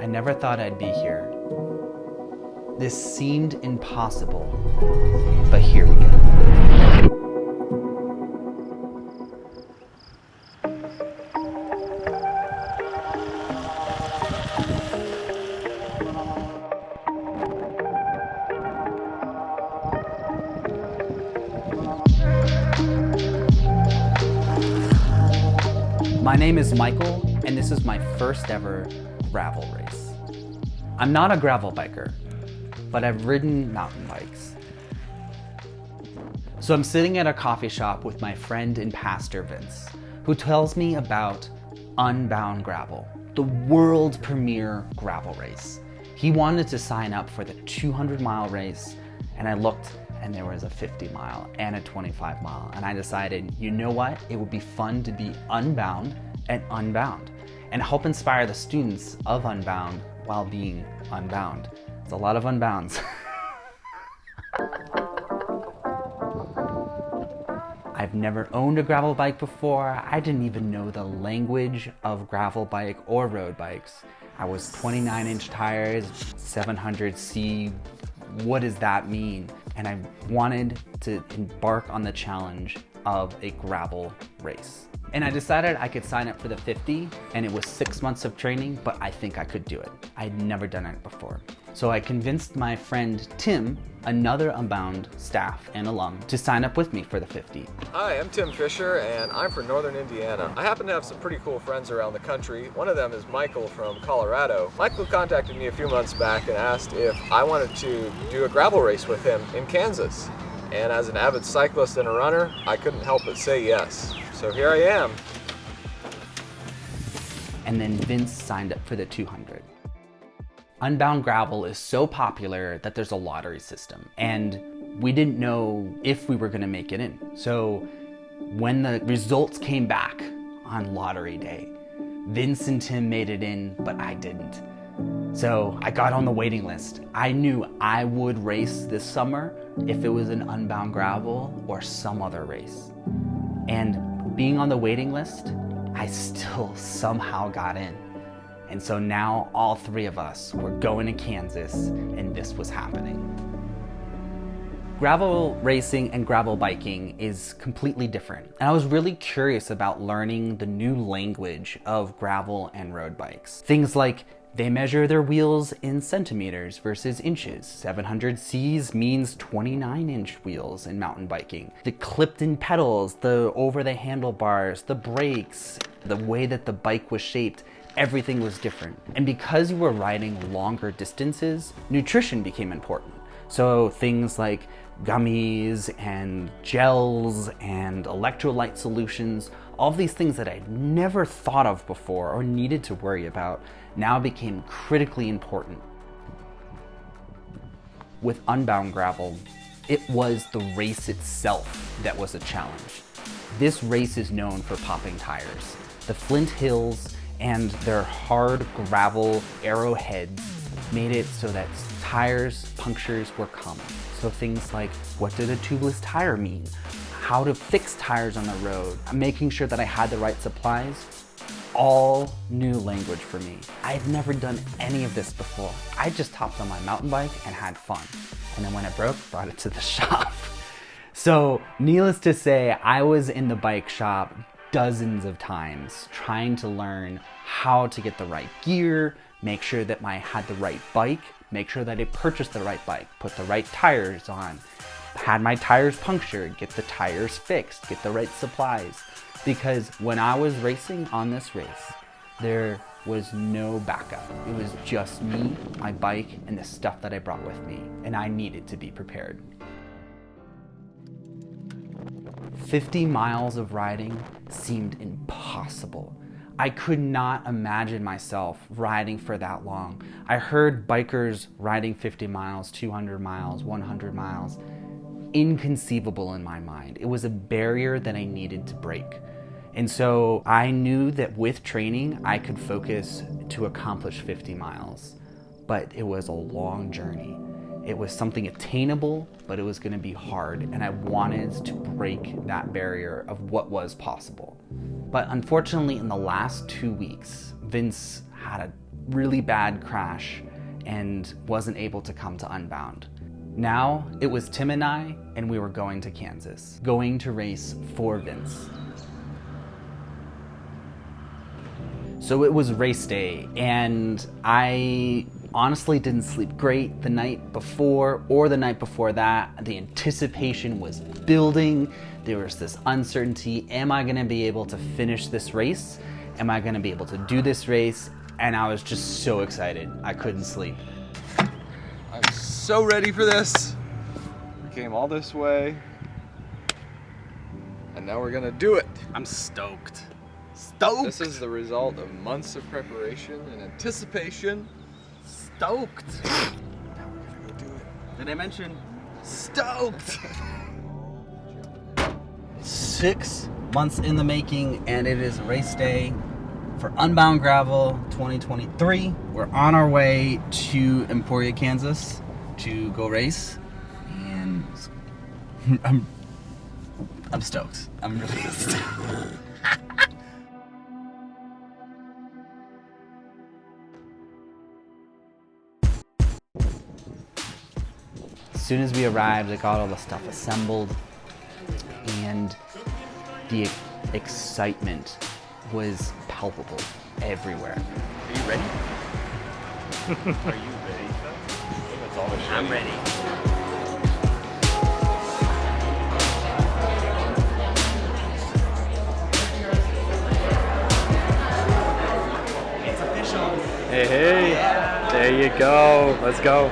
I never thought I'd be here. This seemed impossible, but here we go. My name is Michael, and this is my first ever gravel race. I'm not a gravel biker, but I've ridden mountain bikes. So I'm sitting at a coffee shop with my friend and pastor Vince, who tells me about Unbound Gravel, the world premiere gravel race. He wanted to sign up for the 200-mile race, and I looked and there was a 50-mile and a 25-mile, and I decided, you know what? It would be fun to be unbound and unbound and help inspire the students of Unbound while being unbound. It's a lot of unbounds. I've never owned a gravel bike before. I didn't even know the language of gravel bike or road bikes. I was 29-inch tires, 700C. What does that mean? And I wanted to embark on the challenge of a gravel race. And I decided I could sign up for the 50, and it was 6 months of training, but I think I could do it. I'd never done it before. So I convinced my friend Tim, another Unbound staff and alum, to sign up with me for the 50. Hi, I'm Tim Fisher, and I'm from Northern Indiana. I happen to have some pretty cool friends around the country. One of them is Michael from Colorado. Michael contacted me a few months back and asked if I wanted to do a gravel race with him in Kansas. And as an avid cyclist and a runner, I couldn't help but say yes. So here I am. And then Vince signed up for the 200. Unbound Gravel is so popular that there's a lottery system, and we didn't know if we were gonna make it in. So when the results came back on lottery day, Vince and Tim made it in, but I didn't. So I got on the waiting list. I knew I would race this summer if it was an Unbound Gravel or some other race. And being on the waiting list, I still somehow got in. And so now all three of us were going to Kansas, and this was happening. Gravel racing and gravel biking is completely different. And I was really curious about learning the new language of gravel and road bikes. Things like they measure their wheels in centimeters versus inches. 700Cs means 29-inch wheels in mountain biking. The clipped-in pedals, the over the handlebars, the brakes, the way that the bike was shaped, everything was different. And because you were riding longer distances, nutrition became important. So things like gummies and gels and electrolyte solutions, all of these things that I'd never thought of before or needed to worry about now became critically important. With Unbound Gravel, it was the race itself that was a challenge. This race is known for popping tires. The Flint Hills and their hard gravel arrowheads made it so that tires, punctures were common. So things like, what did a tubeless tire mean? How to fix tires on the road, making sure that I had the right supplies, all new language for me. I had never done any of this before. I just hopped on my mountain bike and had fun. And then when it broke, brought it to the shop. So needless to say, I was in the bike shop dozens of times trying to learn how to get the right gear, make sure that I had the right bike, make sure that I purchased the right bike, put the right tires on, had my tires punctured, get the tires fixed, get the right supplies. Because when I was racing on this race, there was no backup. It was just me, my bike, and the stuff that I brought with me, and I needed to be prepared. 50 miles of riding seemed impossible. I could not imagine myself riding for that long. I heard bikers riding 50 miles, 200 miles, 100 miles. Inconceivable in my mind. It was a barrier that I needed to break. And so I knew that with training, I could focus to accomplish 50 miles. But it was a long journey. It was something attainable, but it was going to be hard, and I wanted to break that barrier of what was possible. But unfortunately, in the last 2 weeks, Vince had a really bad crash and wasn't able to come to Unbound. Now it was Tim and I, and we were going to Kansas, going to race for Vince. So it was race day, and I honestly didn't sleep great the night before or the night before that. The anticipation was building. There was this uncertainty. Am I gonna be able to finish this race? Am I gonna be able to do this race? And I was just so excited. I couldn't sleep. I'm so ready for this. We came all this way, and now we're gonna do it. I'm stoked. This is the result of months of preparation and anticipation. Stoked. Now we're gonna go do it. Did I mention? Stoked. 6 months in the making, and it is race day for Unbound Gravel 2023. We're on our way to Emporia, Kansas to go race, and I'm stoked. I'm really stoked. As soon as we arrived, I got all the stuff assembled, and the excitement was palpable everywhere. Are you ready? Are you ready? That's all I'm ready. It's official. Hey, hey. Yeah. There you go. Let's go.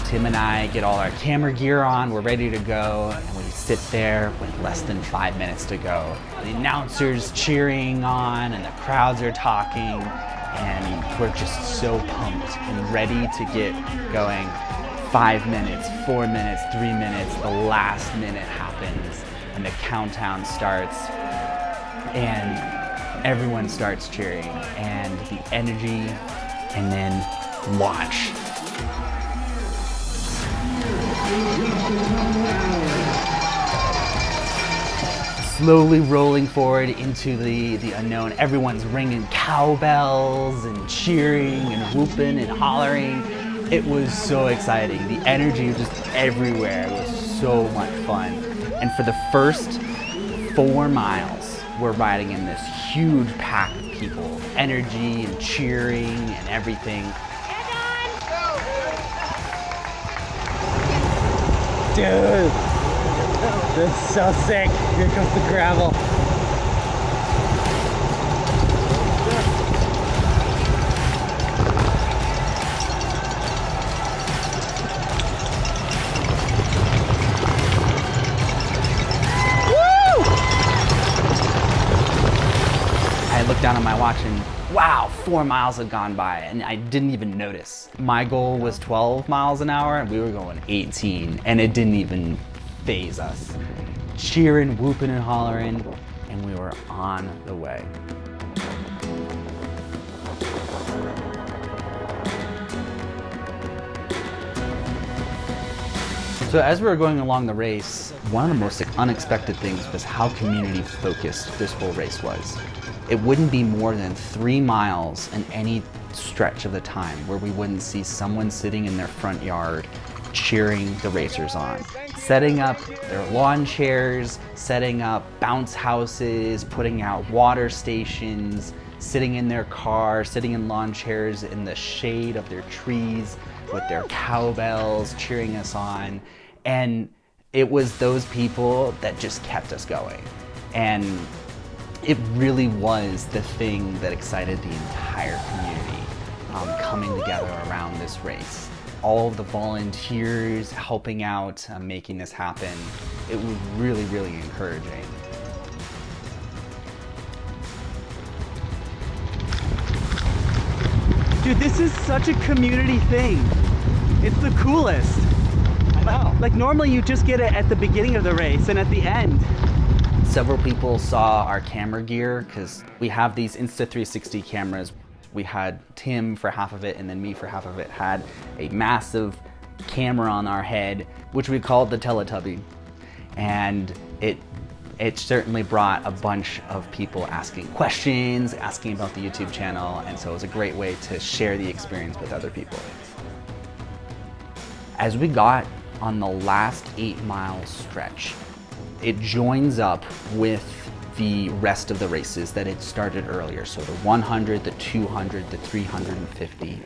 Tim and I get all our camera gear on, we're ready to go, and we sit there with less than 5 minutes to go. The announcer's cheering on, and the crowds are talking, and we're just so pumped and ready to get going. 5 minutes, 4 minutes, 3 minutes, the last minute happens, and the countdown starts, and everyone starts cheering, and the energy, and then launch. Slowly rolling forward into the unknown. Everyone's ringing cowbells and cheering and whooping and hollering. It was so exciting. The energy was just everywhere. It was so much fun. And for the first 4 miles, we're riding in this huge pack of people. Energy and cheering and everything. Dude, that's so sick. Here comes the gravel. I looked down at my watch and wow, 4 miles had gone by and I didn't even notice. My goal was 12 miles an hour and we were going 18 and it didn't even faze us. Cheering, whooping and hollering, and we were on the way. So as we were going along the race, one of the most unexpected things was how community focused this whole race was. It wouldn't be more than 3 miles in any stretch of the time where we wouldn't see someone sitting in their front yard cheering the racers on. Setting up their lawn chairs, setting up bounce houses, putting out water stations, sitting in their car, sitting in lawn chairs in the shade of their trees with their cowbells cheering us on. And it was those people that just kept us going. And it really was the thing that excited the entire community coming together around this race. All of the volunteers helping out, making this happen. It was really, really encouraging. Dude, this is such a community thing. It's the coolest. Like normally you just get it at the beginning of the race and at the end. Several people saw our camera gear because we have these Insta360 cameras. We had Tim for half of it and then me for half of it had a massive camera on our head, which we called the Teletubby. And it certainly brought a bunch of people asking questions, asking about the YouTube channel, and so it was a great way to share the experience with other people. As we got on the last 8-mile stretch, it joins up with the rest of the races that had started earlier. So the 100, the 200, the 350.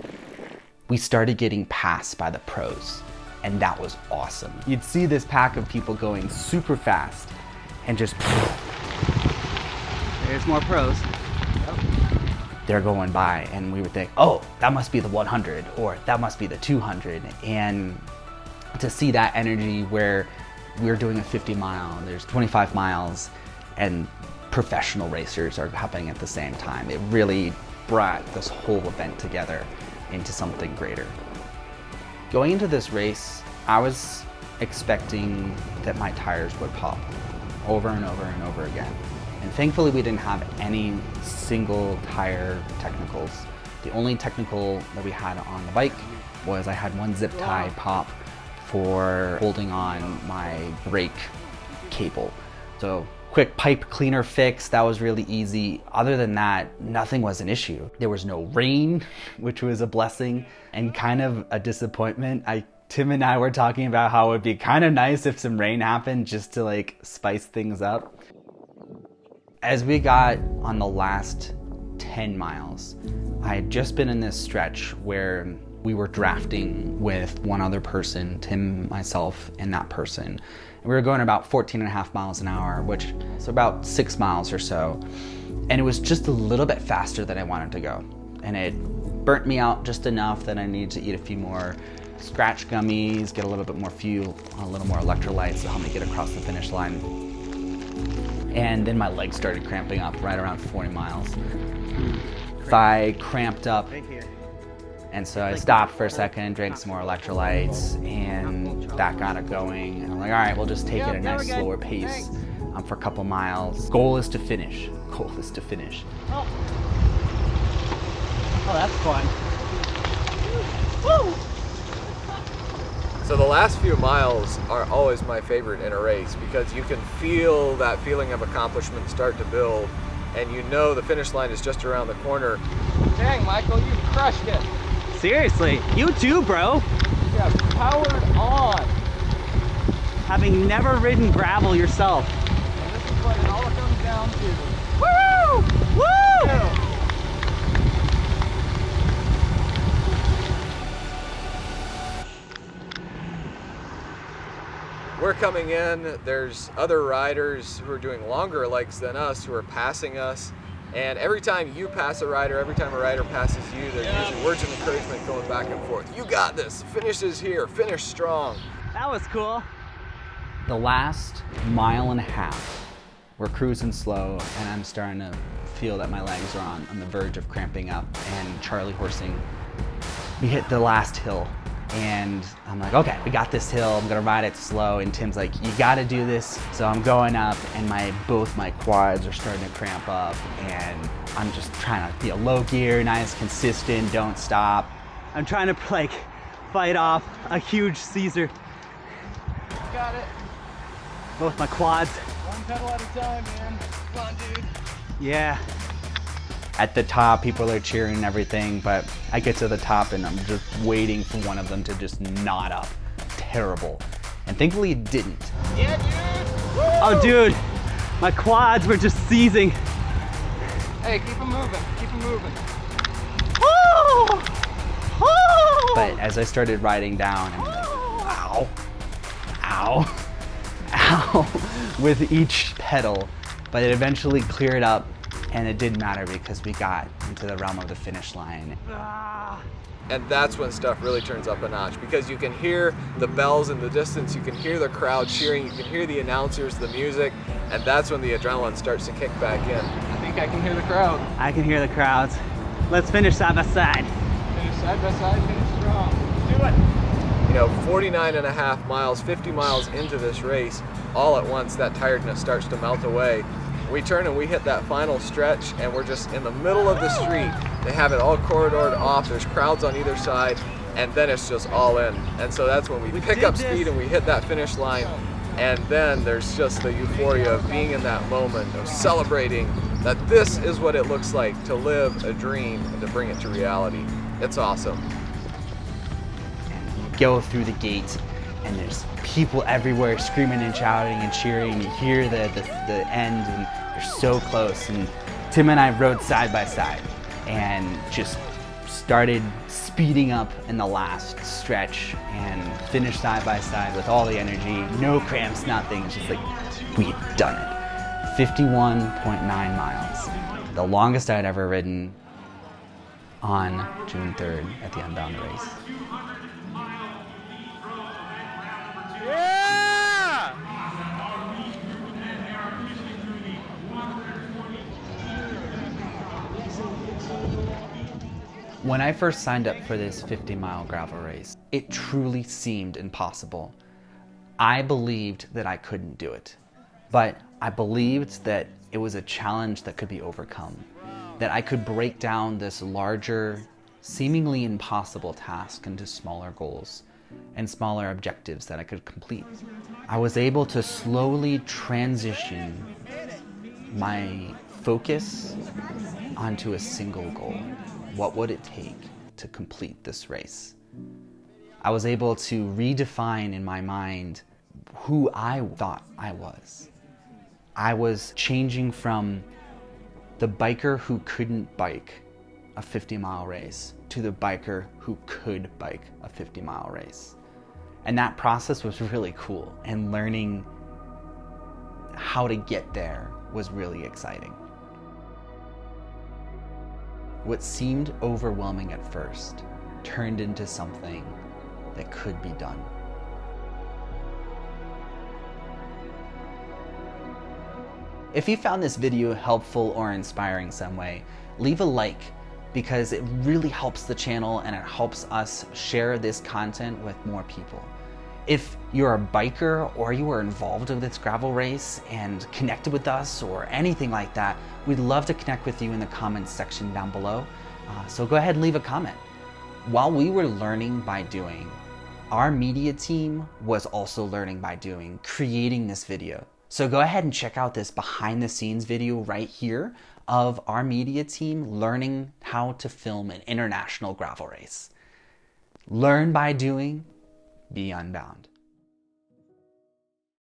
We started getting passed by the pros, and that was awesome. You'd see this pack of people going super fast and just... There's more pros. They're going by, and we would think, oh, that must be the 100, or that must be the 200. And to see that energy where we're doing a 50 mile, there's 25 miles, and professional racers are happening at the same time. It really brought this whole event together into something greater. Going into this race, I was expecting that my tires would pop over and over and over again. And thankfully we didn't have any single tire technicals. The only technical that we had on the bike was I had one zip tie pop for holding on my brake cable. So quick pipe cleaner fix, that was really easy. Other than that, nothing was an issue. There was no rain, which was a blessing and kind of a disappointment. Tim and I were talking about how it would be kind of nice if some rain happened just to like spice things up. As we got on the last 10 miles, I had just been in this stretch where we were drafting with one other person, Tim, myself, and that person. And we were going about 14.5 miles an hour, which is about 6 miles or so. And it was just a little bit faster than I wanted to go. And it burnt me out just enough that I needed to eat a few more scratch gummies, get a little bit more fuel, a little more electrolytes to help me get across the finish line. And then my legs started cramping up right around 40 miles. Thigh cramped up. And so I stopped for a second, drank some more electrolytes, and that got it going. And I'm like, all right, we'll just take it at a nice slower pace for a couple miles. Goal is to finish. Goal is to finish. Oh, that's fun. Woo! So the last few miles are always my favorite in a race because you can feel that feeling of accomplishment start to build, and you know the finish line is just around the corner. Dang, Michael, you crushed it. Seriously, you too, bro. Yeah, powered on. Having never ridden gravel yourself. And this is what it all comes down to. Woo! Woo! Yeah. We're coming in, there's other riders who are doing longer legs than us who are passing us. And every time you pass a rider, every time a rider passes you, there's usually words of encouragement going back and forth. You got this, finish is here, finish strong. That was cool. The last mile and a half, we're cruising slow, and I'm starting to feel that my legs are on the verge of cramping up, and Charlie horsing. We hit the last hill, and I'm like, okay, we got this hill, I'm gonna ride it slow, and Tim's like, you gotta do this. So I'm going up, and both my quads are starting to cramp up, and I'm just trying to feel low gear, nice, consistent, don't stop. I'm trying to like fight off a huge Caesar. Got it. Both my quads. One pedal at a time, man. Come on, dude. Yeah. At the top, people are cheering and everything, but I get to the top and I'm just waiting for one of them to just knot up. Terrible. And thankfully it didn't. Yeah, dude. Woo! Oh, dude, my quads were just seizing. Hey, keep them moving. Keep them moving. Oh! Oh! But as I started riding down, I'm like, ow, ow, ow, with each pedal. But it eventually cleared up, and it didn't matter because we got into the realm of the finish line. And that's when stuff really turns up a notch because you can hear the bells in the distance, you can hear the crowd cheering, you can hear the announcers, the music, and that's when the adrenaline starts to kick back in. I think I can hear the crowd. I can hear the crowds. Let's finish side by side. Finish side by side, finish strong. Do it. 49 and a half miles, 50 miles into this race, all at once that tiredness starts to melt away. We turn and we hit that final stretch, and we're just in the middle of the street. They have it all corridored off, there's crowds on either side, and then it's just all in. And so that's when we pick up speed and we hit that finish line, and then there's just the euphoria of being in that moment, of celebrating that this is what it looks like to live a dream and to bring it to reality. It's awesome. You go through the gate, and there's people everywhere screaming and shouting and cheering. You hear the end, and you're so close. And Tim and I rode side by side and just started speeding up in the last stretch and finished side by side with all the energy, no cramps, nothing. It's just like, we had done it. 51.9 miles, the longest I'd ever ridden on June 3rd at the Unbound Race. When I first signed up for this 50-mile gravel race, it truly seemed impossible. I believed that I couldn't do it, but I believed that it was a challenge that could be overcome, that I could break down this larger, seemingly impossible task into smaller goals and smaller objectives that I could complete. I was able to slowly transition my focus onto a single goal. What would it take to complete this race? I was able to redefine in my mind who I thought I was. I was changing from the biker who couldn't bike a 50-mile race to the biker who could bike a 50-mile race. And that process was really cool, and learning how to get there was really exciting. What seemed overwhelming at first turned into something that could be done. If you found this video helpful or inspiring some way, leave a like, because it really helps the channel and it helps us share this content with more people. If you're a biker or you are involved in this gravel race and connected with us or anything like that, we'd love to connect with you in the comments section down below. So go ahead and leave a comment. While we were learning by doing, our media team was also learning by doing, creating this video. So go ahead and check out this behind the scenes video right here of our media team learning how to film an international gravel race. Learn by doing, be unbound.